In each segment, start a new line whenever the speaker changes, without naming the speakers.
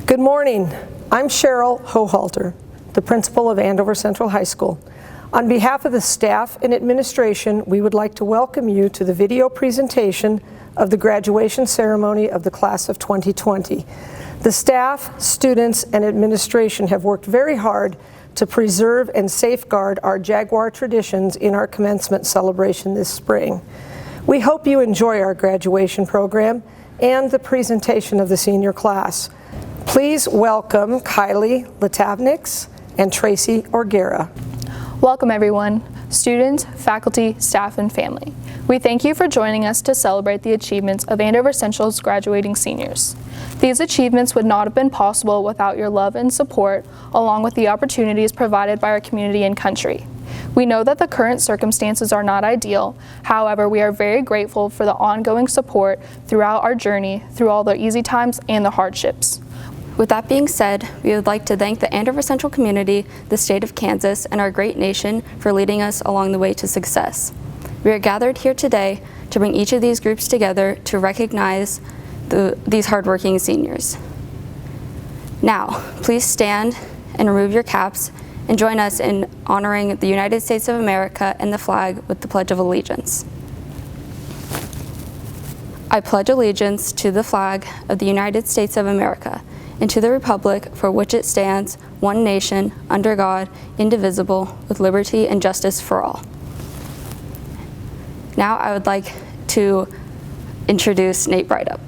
Good morning. I'm Cheryl Hohalter, the principal of Andover Central High School. On behalf of the staff and administration, we would like to welcome you to the video presentation of the graduation ceremony of the class of 2020. The staff, students, and administration have worked very hard to preserve and safeguard our Jaguar traditions in our commencement celebration this spring. We hope you enjoy our graduation program and the presentation of the senior class. Please welcome Kylie Latavnix and Tracy Orgera.
Welcome everyone, students, faculty, staff, and family. We thank you for joining us to celebrate the achievements of Andover Central's graduating seniors. These achievements would not have been possible without your love and support, along with the opportunities provided by our community and country. We know that the current circumstances are not ideal. However, we are very grateful for the ongoing support throughout our journey, through all the easy times and the hardships.
With that being said, we would like to thank the Andover Central community, the state of Kansas, and our great nation for leading us along the way to success. We are gathered here today to bring each of these groups together to recognize these hardworking seniors. Now, please stand and remove your caps and join us in honoring the United States of America and the flag with the Pledge of Allegiance. I pledge allegiance to the flag of the United States of America and to the republic for which it stands, one nation, under God, indivisible, with liberty and justice for all. Now I would like to introduce Nate Brightup.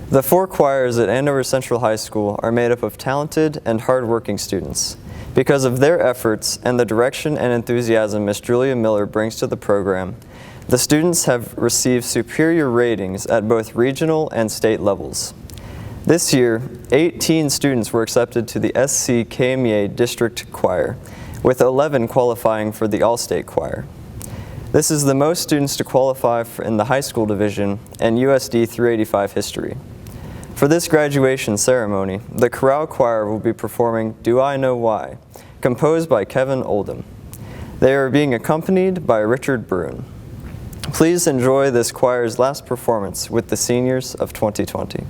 The four choirs at Andover Central High School are made up of talented and hardworking students. Because of their efforts and the direction and enthusiasm Ms. Julia Miller brings to the program, the students have received superior ratings at both regional and state levels. This year, 18 students were accepted to the SC KMEA District Choir, with 11 qualifying for the All-State Choir. This is the most students to qualify in the high school division and USD 385 history. For this graduation ceremony, the chorale choir will be performing Do I Know Why, composed by Kevin Oldham. They are being accompanied by Richard Bruin. Please enjoy this choir's last performance with the seniors of 2020.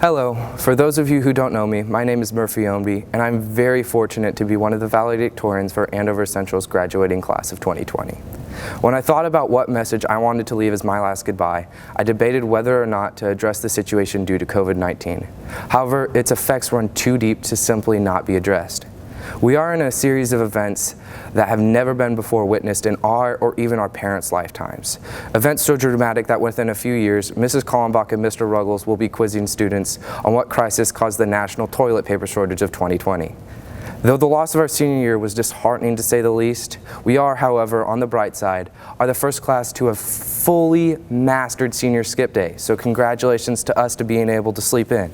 Hello, for those of you who don't know me, my name is Murphy Ownby, and I'm very fortunate to be one of the valedictorians for Andover Central's graduating class of 2020. When I thought about what message I wanted to leave as my last goodbye, I debated whether or not to address the situation due to COVID-19. However, its effects run too deep to simply not be addressed. We are in a series of events that have never been before witnessed in our or even our parents' lifetimes. Events so dramatic that within a few years, Mrs. Kallenbach and Mr. Ruggles will be quizzing students on what crisis caused the national toilet paper shortage of 2020. Though the loss of our senior year was disheartening to say the least, we are, however, on the bright side, are the first class to have fully mastered senior skip day, so congratulations to us to being able to sleep in.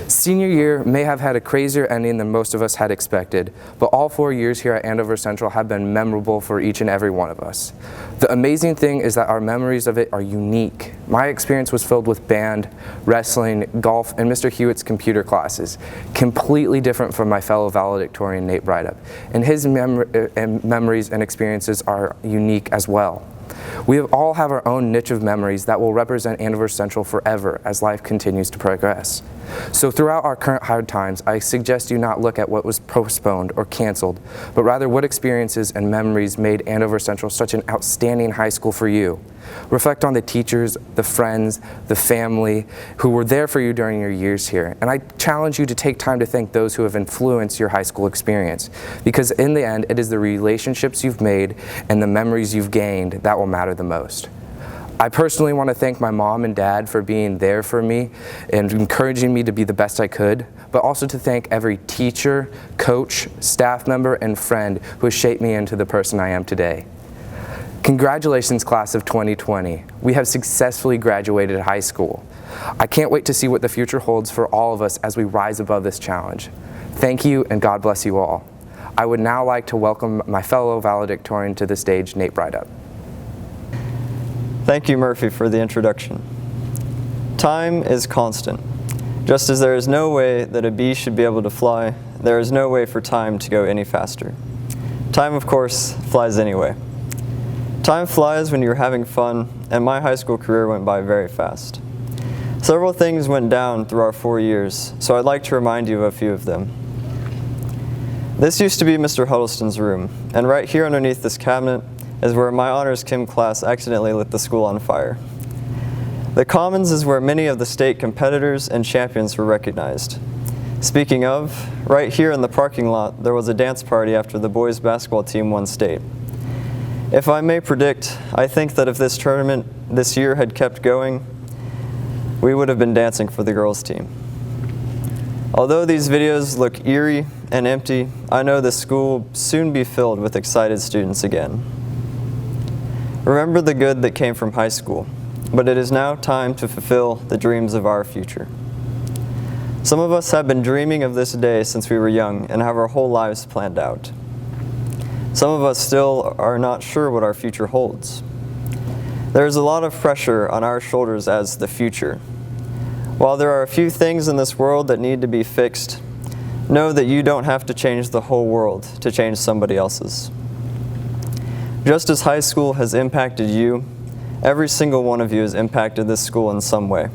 Senior year may have had a crazier ending than most of us had expected, but all 4 years here at Andover Central have been memorable for each and every one of us. The amazing thing is that our memories of it are unique. My experience was filled with band, wrestling, golf, and Mr. Hewitt's computer classes, completely different from my fellow valedictorian Nate Brydup, and his memories and experiences are unique as well. We all have our own niche of memories that will represent Andover Central forever as life continues to progress. So throughout our current hard times, I suggest you not look at what was postponed or canceled, but rather what experiences and memories made Andover Central such an outstanding high school for you. Reflect on the teachers, the friends, the family who were there for you during your years here. And I challenge you to take time to thank those who have influenced your high school experience, because in the end, it is the relationships you've made and the memories you've gained that will matter the most. I personally want to thank my mom and dad for being there for me and encouraging me to be the best I could, but also to thank every teacher, coach, staff member, and friend who has shaped me into the person I am today. Congratulations, class of 2020. We have successfully graduated high school. I can't wait to see what the future holds for all of us as we rise above this challenge. Thank you, and God bless you all. I would now like to welcome my fellow valedictorian to the stage, Nate Brydup.
Thank you, Murphy, for the introduction. Time is constant. Just as there is no way that a bee should be able to fly, there is no way for time to go any faster. Time, of course, flies anyway. Time flies when you're having fun, and my high school career went by very fast. Several things went down through our 4 years, so I'd like to remind you of a few of them. This used to be Mr. Huddleston's room, and right here underneath this cabinet is where my honors chem class accidentally lit the school on fire. The Commons is where many of the state competitors and champions were recognized. Speaking of, right here in the parking lot, there was a dance party after the boys basketball team won state. If I may predict, I think that if this tournament this year had kept going, we would have been dancing for the girls' team. Although these videos look eerie and empty, I know this school will soon be filled with excited students again. Remember the good that came from high school, but it is now time to fulfill the dreams of our future. Some of us have been dreaming of this day since we were young and have our whole lives planned out. Some of us still are not sure what our future holds. There is a lot of pressure on our shoulders as the future. While there are a few things in this world that need to be fixed, know that you don't have to change the whole world to change somebody else's. Just as high school has impacted you, every single one of you has impacted this school in some way.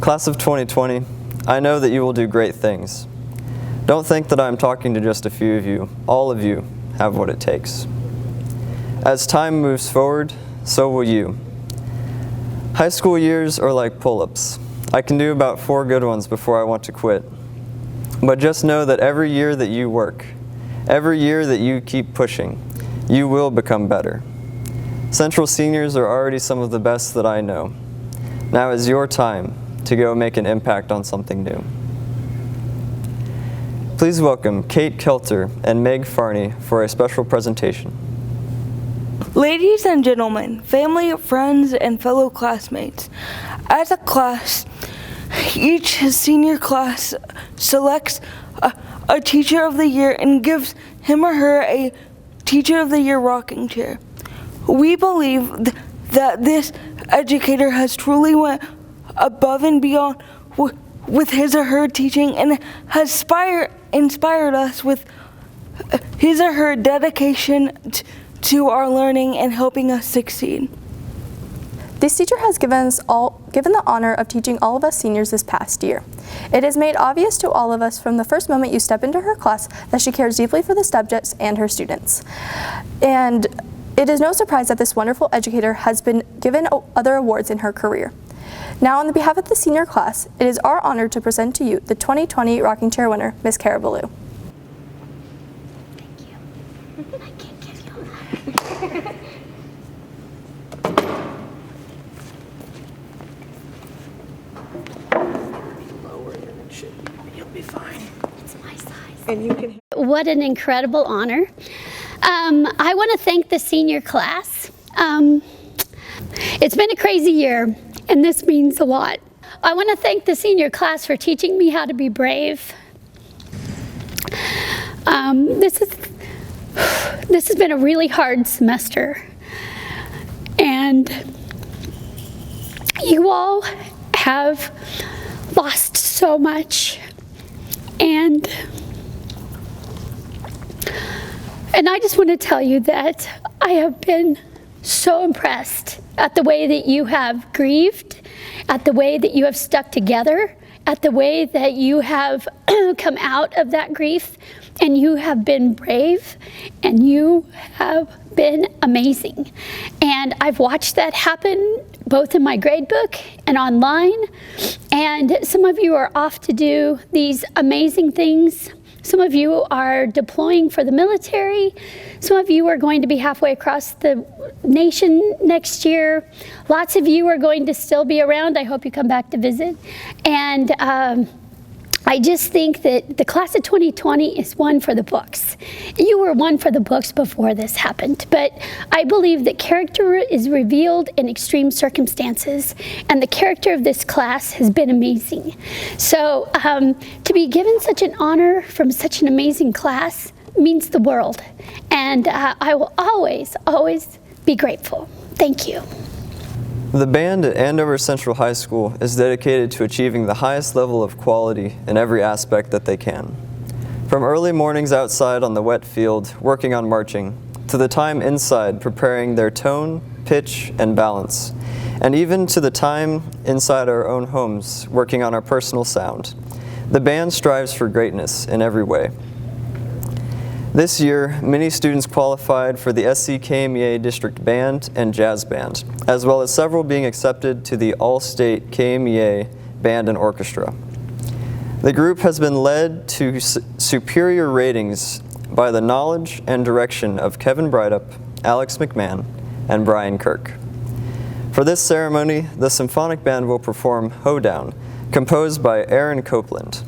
Class of 2020, I know that you will do great things. Don't think that I'm talking to just a few of you. All of you have what it takes. As time moves forward, so will you. High school years are like pull-ups. I can do about 4 good ones before I want to quit. But just know that every year that you work, every year that you keep pushing, you will become better. Central seniors are already some of the best that I know. Now is your time to go make an impact on something new. Please welcome Kate Kelter and Meg Farney for a special presentation.
Ladies and gentlemen, family, friends, and fellow classmates, as a class, each senior class selects a Teacher of the Year and gives him or her a Teacher of the Year rocking chair. We believe that this educator has truly went above and beyond with his or her teaching and has inspired us with his or her dedication to our learning and helping us succeed.
This teacher has given the honor of teaching all of us seniors this past year. It is made obvious to all of us from the first moment you step into her class that she cares deeply for the subjects and her students. And it is no surprise that this wonderful educator has been given other awards in her career. Now, on behalf of the senior class, it is our honor to present to you the 2020 Rocking Chair winner, Ms. Cara Ballou.
Thank you. I can't give you all that.
Lower than it should. You'll be fine.
It's my size.
And you can.
What an incredible honor. I want to thank the senior class. It's been a crazy year, and this means a lot. I want to thank the senior class for teaching me how to be brave. This has been a really hard semester, and you all have lost so much, and I just want to tell you that I have been so impressed at the way that you have grieved, at the way that you have stuck together, at the way that you have come out of that grief, and you have been brave, and you have been amazing. And I've watched that happen both in my grade book and online, and some of you are off to do these amazing things. Some of you are deploying for the military. Some of you are going to be halfway across the nation next year. Lots of you are going to still be around. I hope you come back to visit. And I just think that the class of 2020 is one for the books. You were one for the books before this happened, but I believe that character is revealed in extreme circumstances, and the character of this class has been amazing. So to be given such an honor from such an amazing class means the world, and I will always, always be grateful. Thank you.
The band at Andover Central High School is dedicated to achieving the highest level of quality in every aspect that they can. From early mornings outside on the wet field working on marching, to the time inside preparing their tone, pitch, and balance, and even to the time inside our own homes working on our personal sound. The band strives for greatness in every way. This year, many students qualified for the SC-KMEA District Band and Jazz Band, as well as several being accepted to the All-State KMEA Band and Orchestra. The group has been led to superior ratings by the knowledge and direction of Kevin Breidup, Alex McMahon, and Brian Kirk. For this ceremony, the Symphonic Band will perform Hoedown, composed by Aaron Copeland.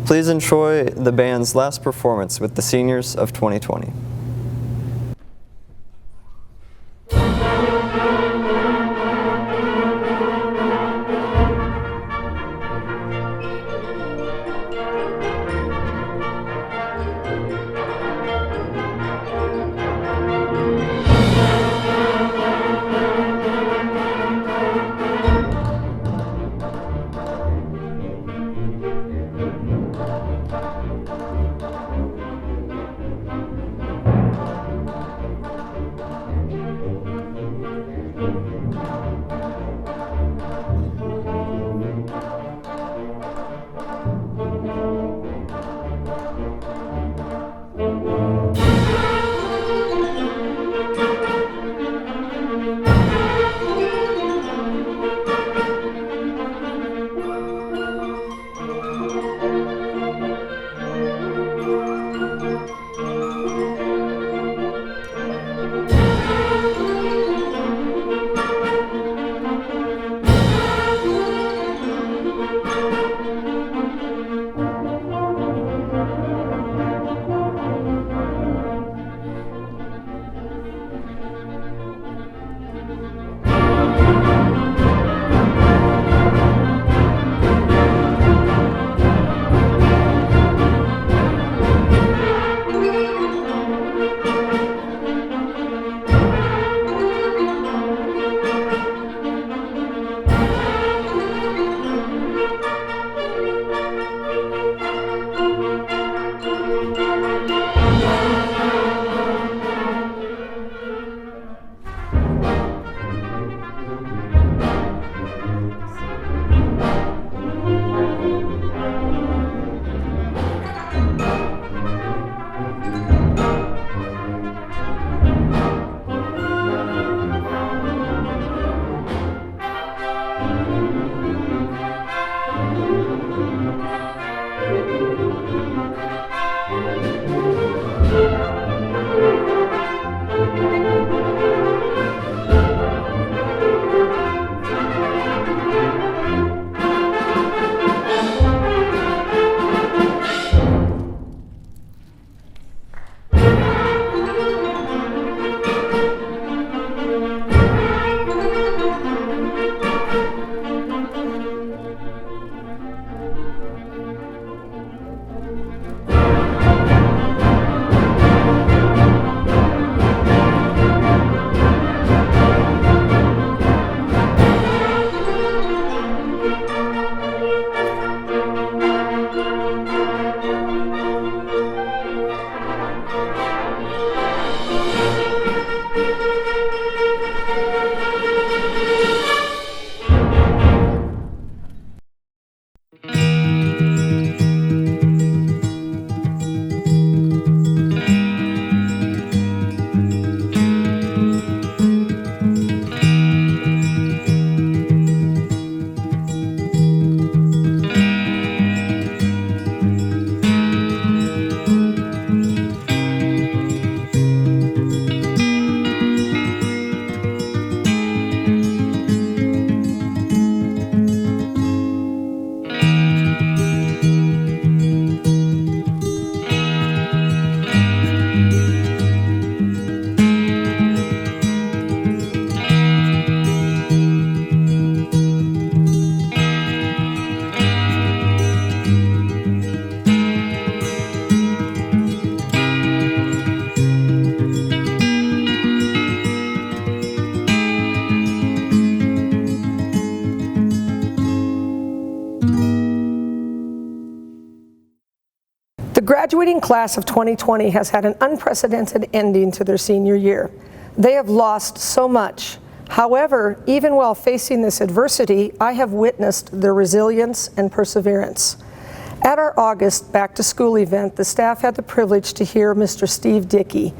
Please enjoy the band's last performance with the seniors of 2020.
graduating class of 2020 has had an unprecedented ending to their senior year. They have lost so much. However, even while facing this adversity, I have witnessed their resilience and perseverance. At our August back-to-school event, the staff had the privilege to hear Mr. Steve Dickey,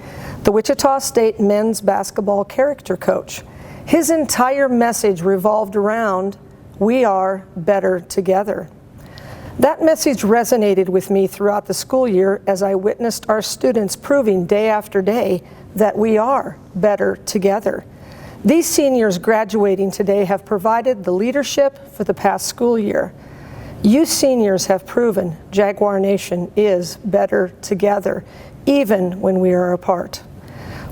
the Wichita State men's basketball character coach. His entire message revolved around, "We are better together." That message resonated with me throughout the school year as I witnessed our students proving day after day that we are better together. These seniors graduating today have provided the leadership for the past school year. You seniors have proven Jaguar Nation is better together, even when we are apart.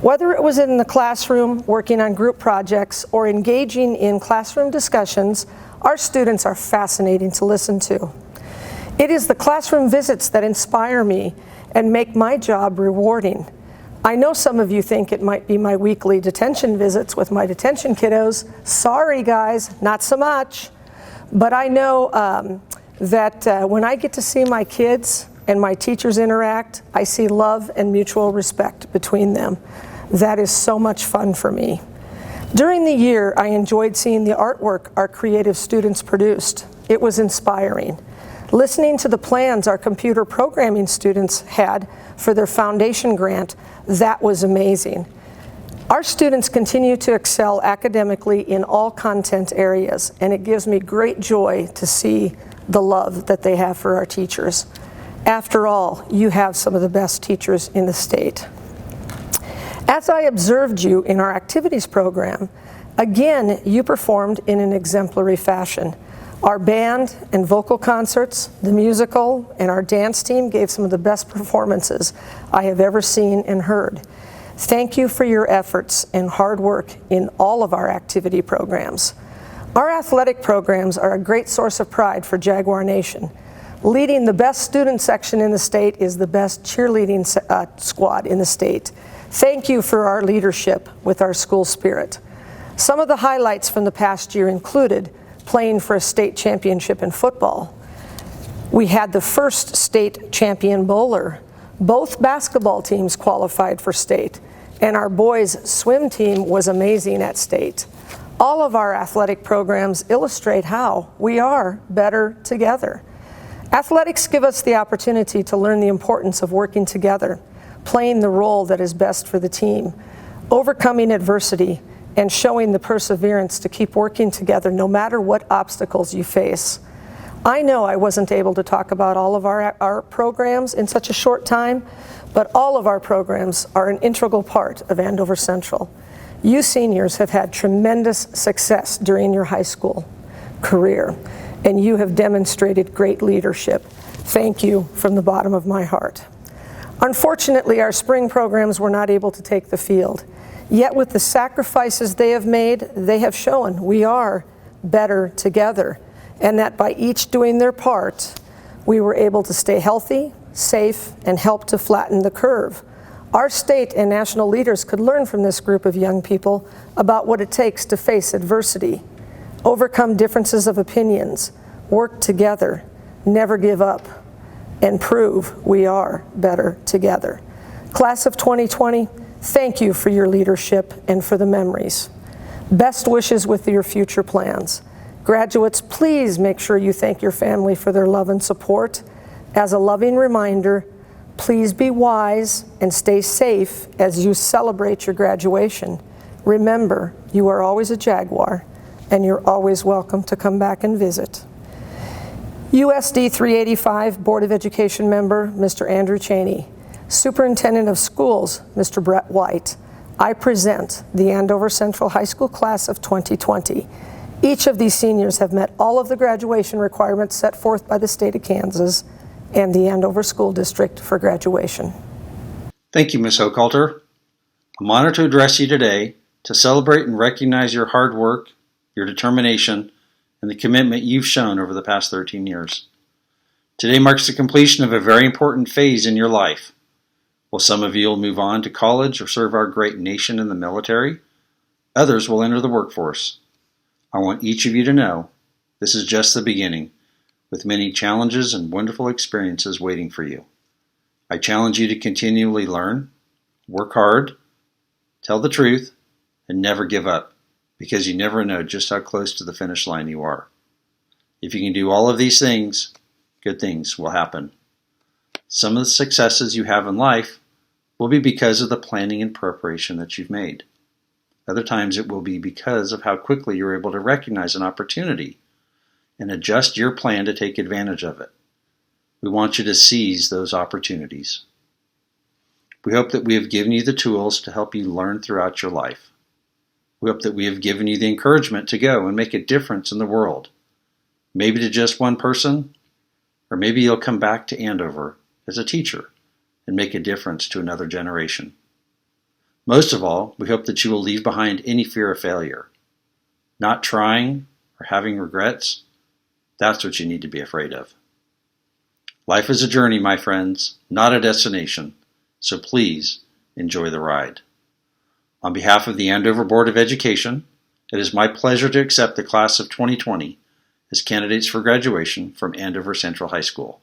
Whether it was in the classroom, working on group projects, or engaging in classroom discussions, our students are fascinating to listen to. It is the classroom visits that inspire me and make my job rewarding. I know some of you think it might be my weekly detention visits with my detention kiddos. Sorry guys, not so much. But I know that when I get to see my kids and my teachers interact, I see love and mutual respect between them. That is so much fun for me. During the year, I enjoyed seeing the artwork our creative students produced. It was inspiring. Listening to the plans our computer programming students had for their foundation grant, that was amazing. Our students continue to excel academically in all content areas, and it gives me great joy to see the love that they have for our teachers. After all, you have some of the best teachers in the state. As I observed you in our activities program, again, you performed in an exemplary fashion. Our band and vocal concerts, the musical, and our dance team gave some of the best performances I have ever seen and heard. Thank you for your efforts and hard work in all of our activity programs. Our athletic programs are a great source of pride for Jaguar Nation. Leading the best student section in the state is the best cheerleading squad in the state. Thank you for our leadership with our school spirit. Some of the highlights from the past year included playing for a state championship in football. We had the first state champion bowler. Both basketball teams qualified for state, and our boys' swim team was amazing at state. All of our athletic programs illustrate how we are better together. Athletics give us the opportunity to learn the importance of working together, playing the role that is best for the team, overcoming adversity, and showing the perseverance to keep working together no matter what obstacles you face. I know I wasn't able to talk about all of our programs in such a short time, but all of our programs are an integral part of Andover Central. You seniors have had tremendous success during your high school career, and you have demonstrated great leadership. Thank you from the bottom of my heart. Unfortunately, our spring programs were not able to take the field. Yet with the sacrifices they have made, they have shown we are better together, and that by each doing their part, we were able to stay healthy, safe, and help to flatten the curve. Our state and national leaders could learn from this group of young people about what it takes to face adversity, overcome differences of opinions, work together, never give up, and prove we are better together. Class of 2020, thank you for your leadership and for the memories. Best wishes with your future plans. Graduates, please make sure you thank your family for their love and support. As a loving reminder, please be wise and stay safe as you celebrate your graduation. Remember, you are always a Jaguar, and you're always welcome to come back and visit. USD 385 Board of Education member, Mr. Andrew Cheney. Superintendent of Schools, Mr. Brett White, I present the Andover Central High School class of 2020. Each of these seniors have met all of the graduation requirements set forth by the state of Kansas and the Andover School District for graduation.
Thank you, Ms. Hochhalter. I'm honored to address you today to celebrate and recognize your hard work, your determination, and the commitment you've shown over the past 13 years. Today marks the completion of a very important phase in your life. While some of you will move on to college or serve our great nation in the military, others will enter the workforce. I want each of you to know this is just the beginning, with many challenges and wonderful experiences waiting for you. I challenge you to continually learn, work hard, tell the truth, and never give up, because you never know just how close to the finish line you are. If you can do all of these things, good things will happen. Some of the successes you have in life will be because of the planning and preparation that you've made. Other times it will be because of how quickly you're able to recognize an opportunity and adjust your plan to take advantage of it. We want you to seize those opportunities. We hope that we have given you the tools to help you learn throughout your life. We hope that we have given you the encouragement to go and make a difference in the world. Maybe to just one person, or maybe you'll come back to Andover as a teacher and make a difference to another generation. Most of all, we hope that you will leave behind any fear of failure. Not trying or having regrets, that's what you need to be afraid of. Life is a journey, my friends, not a destination, so please enjoy the ride. On behalf of the Andover Board of Education, it is my pleasure to accept the class of 2020 as candidates for graduation from Andover Central High School.